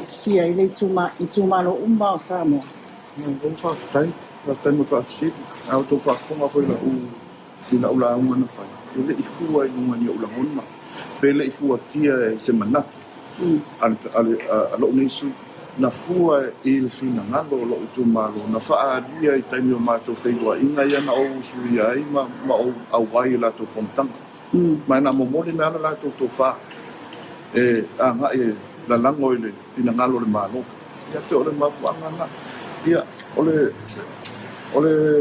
sia i le tuma lo umma o Samoa. Não faz tai, nós temos fácil, auto faz como foi lá o dina ula uma na fai. Ele ifua i uma ni ula hona. Pele ifua tia se manatu. Alo nisu na fua i le fina ngalo lo utumalo na faa dia i taimi o mato feigua inga ia na o sui ai ma o awai la to fontanga. Ma na momoli me ana la to fa anga la lango ile fina ngalo le malo. Ya te ole mafu anga dia ole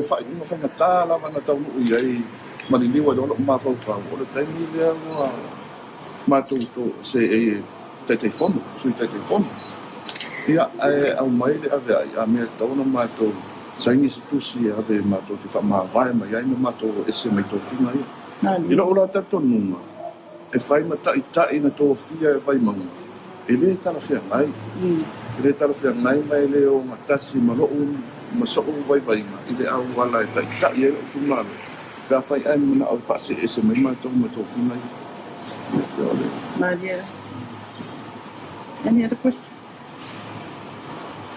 fa inga fa ngata la mana tau i ai malini wa do ma fa fa ole taimi le mato to se te fono sui te fono. Ia au mai le ave a me tau na mato saingi situsi ave mato te fa ma vai mai ai no mato ese mai to fina ia. Ila ola tato nunga e fai mata i na to fia e vai manga. Ele tala fia ngai. Ele tala fia ngai mai le o matasi malo ma so vai vai ma ile au wala e ta ia o tumalo. Ka fai ai mana au fa se ese mai mato fina ia. Maria. Any other question?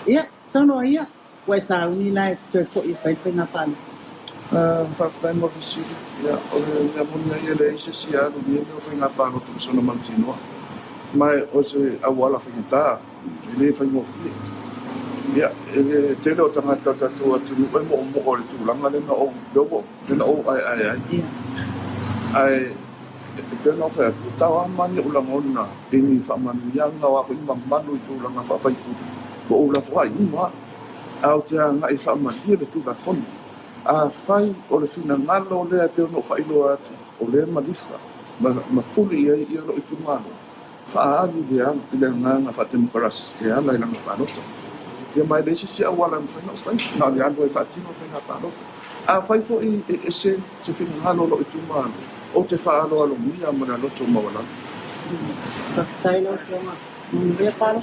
Yeah, so no, yeah. Where's our new life to put your faith in a fan? 5 time of the city. Yeah, or the Munia is here, the name of a part of the Sonamantino. My also a wall of guitar, the live in Mofli. Yeah, tell out of to more to longer than all double, then all I don't offer Tawa Mani Ulamona, any Faman Yang, or Manu to Langa Fafa. Ola fai uma au te anga I wha maria le tūra whonu. A whai o le whina ngalo lea te ono whailo atu o lea malifa. Ma fuli ia I alo I tumano. Wha aali le ang I le nganga wha temukaras e ala I langa whanota. Ia mai le si awala mwhaina o whai. Nā le anu e whatino whaina whanota. A whai fo I ese te whina ngalo lo I tumano. O te wha alo alo mia mana loto mawala. Taino kema. Mia palo.